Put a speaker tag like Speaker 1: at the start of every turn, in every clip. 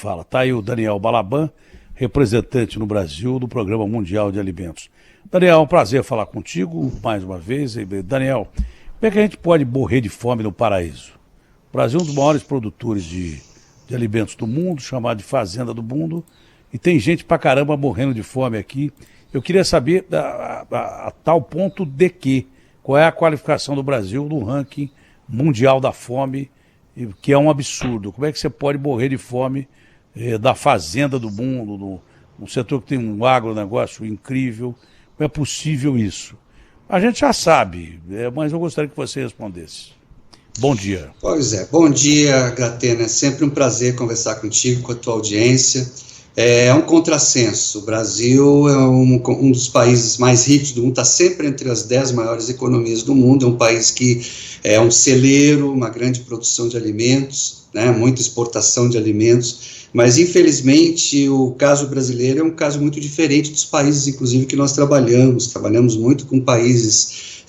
Speaker 1: fala. Está aí o Daniel Balaban, representante no Brasil do Programa Mundial de Alimentos. Daniel, é um prazer falar contigo mais uma vez. Daniel, como é que a gente pode morrer de fome no paraíso? O Brasil é um dos maiores produtores de alimentos do mundo, chamado de fazenda do mundo, e tem gente pra caramba morrendo de fome aqui. Eu queria saber a tal ponto de que, qual é a qualificação do Brasil no ranking mundial da fome, que é um absurdo. Como é que você pode morrer de fome da fazenda do mundo, num setor que tem um agronegócio incrível? Como é possível isso? A gente já sabe, mas eu gostaria que você respondesse. Bom dia.
Speaker 2: Pois é, bom dia, Gatena. É sempre um prazer conversar contigo, com a tua audiência. É um contrassenso. O Brasil é um dos países mais ricos do mundo, está sempre entre as 10 maiores economias do mundo. É um país que é um celeiro, uma grande produção de alimentos, né, muita exportação de alimentos, mas infelizmente o caso brasileiro é um caso muito diferente dos países, inclusive, que nós trabalhamos muito com países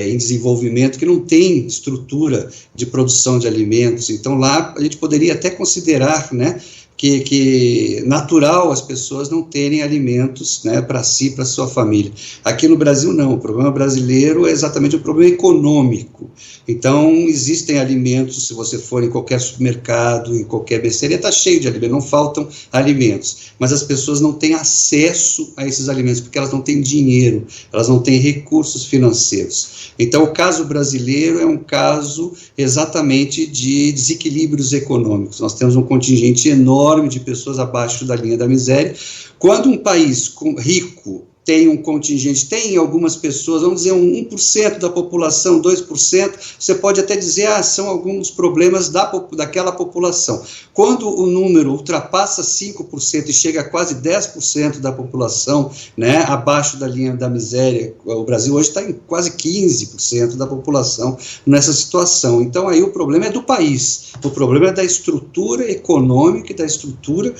Speaker 2: em desenvolvimento que não tem estrutura de produção de alimentos. Então lá a gente poderia até considerar, né, que natural as pessoas não terem alimentos, né, para si, para sua família. Aqui no Brasil não, o problema brasileiro é exatamente um problema econômico. Então existem alimentos, se você for em qualquer supermercado, em qualquer mercearia, está cheio de alimentos, não faltam alimentos, mas as pessoas não têm acesso a esses alimentos, porque elas não têm dinheiro, elas não têm recursos financeiros. Então o caso brasileiro é um caso exatamente de desequilíbrios econômicos. Nós temos um contingente enorme de pessoas abaixo da linha da miséria. Quando um país rico tem um contingente, tem algumas pessoas, vamos dizer 1% da população, 2%, você pode até dizer, são alguns problemas daquela população. Quando o número ultrapassa 5% e chega a quase 10% da população, né, abaixo da linha da miséria, o Brasil hoje está em quase 15% da população nessa situação. Então aí o problema é do país, o problema é da estrutura econômica e da estrutura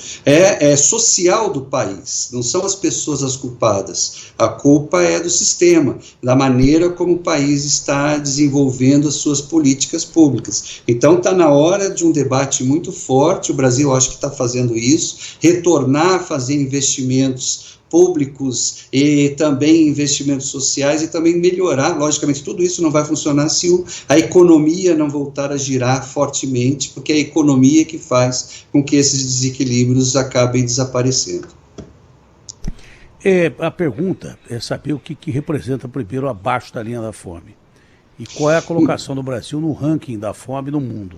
Speaker 2: social do país, não são as pessoas as culpadas. A culpa é do sistema, da maneira como o país está desenvolvendo as suas políticas públicas. Então está na hora de um debate muito forte, o Brasil acho que está fazendo isso, retornar a fazer investimentos públicos e também investimentos sociais e também melhorar, logicamente tudo isso não vai funcionar se a economia não voltar a girar fortemente, porque é a economia que faz com que esses desequilíbrios acabem desaparecendo.
Speaker 1: A pergunta é saber o que representa primeiro abaixo da linha da fome e qual é a colocação do Brasil no ranking da fome no mundo.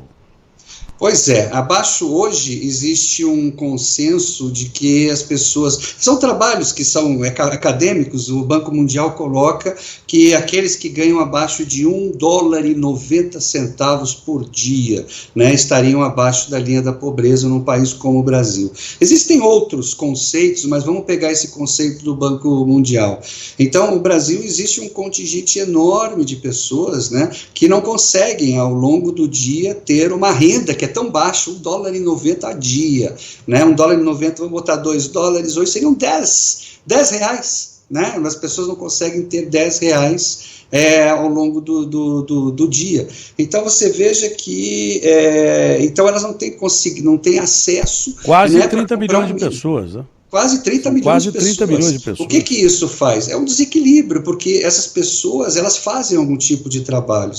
Speaker 2: Pois é, abaixo hoje existe um consenso de que as pessoas, são trabalhos que são acadêmicos, o Banco Mundial coloca que aqueles que ganham abaixo de $1,90 por dia, né, estariam abaixo da linha da pobreza num país como o Brasil. Existem outros conceitos, mas vamos pegar esse conceito do Banco Mundial. Então, no Brasil existe um contingente enorme de pessoas, né, que não conseguem ao longo do dia ter uma renda que é tão baixa, $1,90 a dia, né? $1,90, vamos botar $2, hoje seriam 10 reais, né? As pessoas não conseguem ter 10 reais ao longo do dia. Então você veja que então elas não têm acesso.
Speaker 1: Quase, né, 30 milhões de pessoas, né?
Speaker 2: Quase 30 milhões de pessoas.
Speaker 1: 30 milhões de pessoas.
Speaker 2: O que isso faz? É um desequilíbrio, porque essas pessoas, elas fazem algum tipo de trabalho.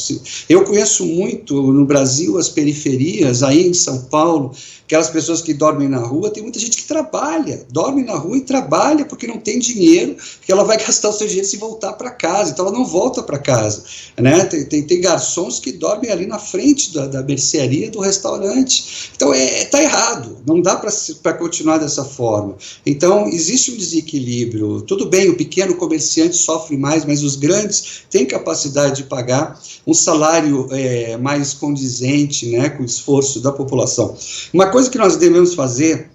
Speaker 2: Eu conheço muito no Brasil as periferias, aí em São Paulo, aquelas pessoas que dormem na rua, tem muita gente que dorme na rua e trabalha porque não tem dinheiro, porque ela vai gastar o seu dinheiro se voltar para casa, então ela não volta para casa, né? Tem garçons que dormem ali na frente da mercearia do restaurante. Então está errado, não dá para continuar dessa forma. Então existe um desequilíbrio. Tudo bem, o pequeno comerciante sofre mais, mas os grandes têm capacidade de pagar um salário mais condizente, né, com o esforço da população. Uma coisa que nós devemos fazer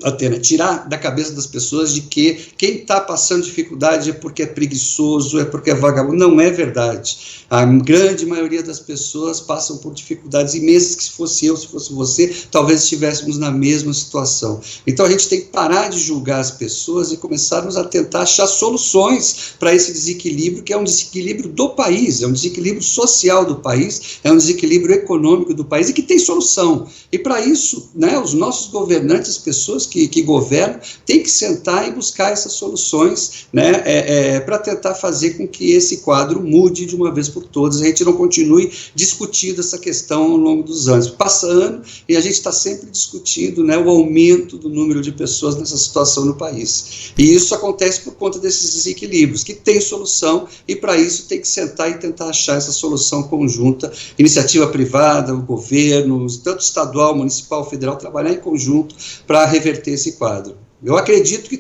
Speaker 2: Atena, tirar da cabeça das pessoas de que quem está passando dificuldade é porque é preguiçoso, é porque é vagabundo. Não é verdade. A grande maioria das pessoas passam por dificuldades imensas que se fosse eu, se fosse você, talvez estivéssemos na mesma situação. Então a gente tem que parar de julgar as pessoas e começarmos a tentar achar soluções para esse desequilíbrio, que é um desequilíbrio do país, é um desequilíbrio social do país, é um desequilíbrio econômico do país e que tem solução. E para isso, né, os nossos governantes, as pessoas que governam, têm que sentar e buscar essas soluções, né, para tentar fazer com que esse quadro mude de uma vez por todas, a gente não continue discutindo essa questão ao longo dos anos. Passa ano e a gente está sempre discutindo, né, o aumento do número de pessoas nessa situação no país. E isso acontece por conta desses desequilíbrios, que tem solução, e para isso tem que sentar e tentar achar essa solução conjunta, iniciativa privada, o governo, tanto estadual, municipal, federal, trabalhar em conjunto para reverter esse quadro. Eu acredito que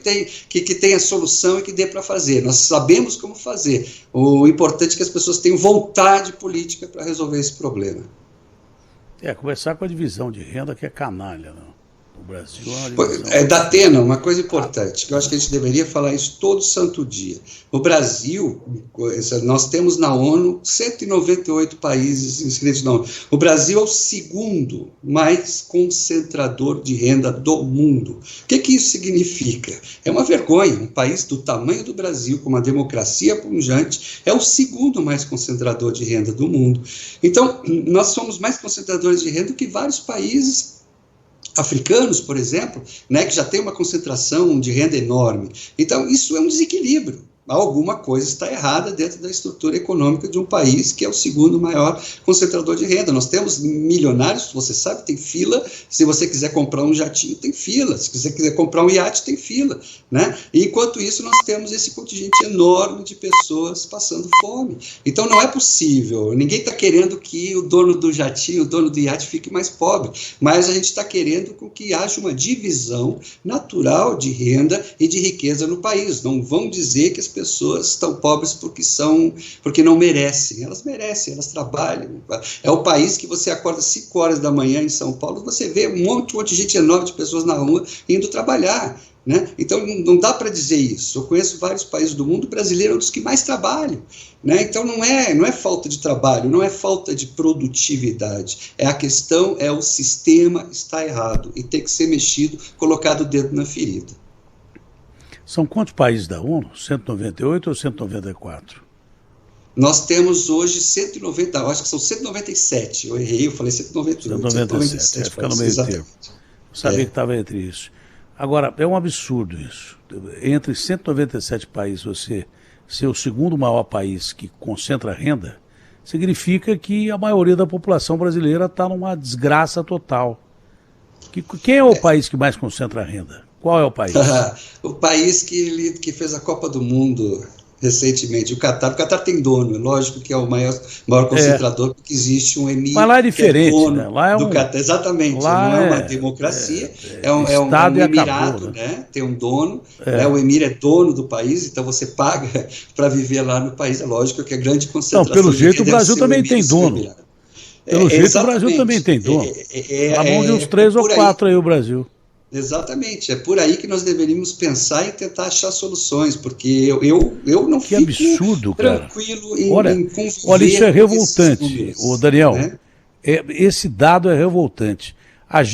Speaker 2: tem a solução e que dê para fazer. Nós sabemos como fazer. O importante é que as pessoas tenham vontade política para resolver esse problema.
Speaker 1: Começar com a divisão de renda, que é canalha, não? O Brasil é uma divisão...
Speaker 2: Datena, uma coisa importante, que eu acho que a gente deveria falar isso todo santo dia. O Brasil, nós temos na ONU 198 países inscritos na ONU. O Brasil é o segundo mais concentrador de renda do mundo. O que isso significa? É uma vergonha. Um país do tamanho do Brasil, com uma democracia pujante, é o segundo mais concentrador de renda do mundo. Então, nós somos mais concentradores de renda que vários países africanos, por exemplo, né, que já tem uma concentração de renda enorme. Então, isso é um desequilíbrio. Alguma coisa está errada dentro da estrutura econômica de um país que é o segundo maior concentrador de renda. Nós temos milionários, você sabe, tem fila. Se você quiser comprar um jatinho, tem fila. Se você quiser comprar um iate, tem fila, né? E enquanto isso, nós temos esse contingente enorme de pessoas passando fome. Então, não é possível. Ninguém está querendo que o dono do jatinho, o dono do iate fique mais pobre, mas a gente está querendo que haja uma divisão natural de renda e de riqueza no país. Não vão dizer que as pessoas estão pobres porque não merecem. Elas merecem, elas trabalham. É o país que você acorda 5 horas da manhã em São Paulo, você vê um monte de gente enorme de pessoas na rua indo trabalhar, né? Então não dá para dizer isso. Eu conheço vários países do mundo, o brasileiro é um dos que mais trabalham, né? Então não é falta de trabalho, não é falta de produtividade. A questão é o sistema está errado e tem que ser mexido, colocado o dedo na ferida.
Speaker 1: São quantos países da ONU? 198 ou 194?
Speaker 2: Nós temos hoje 190, acho que são 197. Eu errei, eu falei 198.
Speaker 1: 197, fica no meio termo. Eu sabia que estava entre isso. Agora, é um absurdo isso. Entre 197 países, você ser o segundo maior país que concentra renda, significa que a maioria da população brasileira está numa desgraça total. Quem é o país que mais concentra renda? Qual é o país?
Speaker 2: O país que fez a Copa do Mundo recentemente, o Catar. O Catar tem dono, é lógico que é o maior concentrador, porque existe um emir.
Speaker 1: Mas lá é diferente,
Speaker 2: que é dono,
Speaker 1: né? Lá é
Speaker 2: do Catar. Exatamente,
Speaker 1: lá
Speaker 2: não é uma democracia, é um
Speaker 1: Estado
Speaker 2: emirado,
Speaker 1: acabou,
Speaker 2: né? Tem um dono, né? O emir é dono do país, então você paga para viver lá no país. É lógico que a grande concentração...
Speaker 1: Não, pelo jeito o Brasil também tem dono. Pelo jeito o Brasil também tem dono. Na mão de uns 3 ou 4 aí o Brasil.
Speaker 2: Exatamente, é por aí que nós deveríamos pensar e tentar achar soluções, porque eu não fico
Speaker 1: absurdo,
Speaker 2: tranquilo em conviver.
Speaker 1: Olha, isso é revoltante, Daniel. Né? Esse dado é revoltante. A gente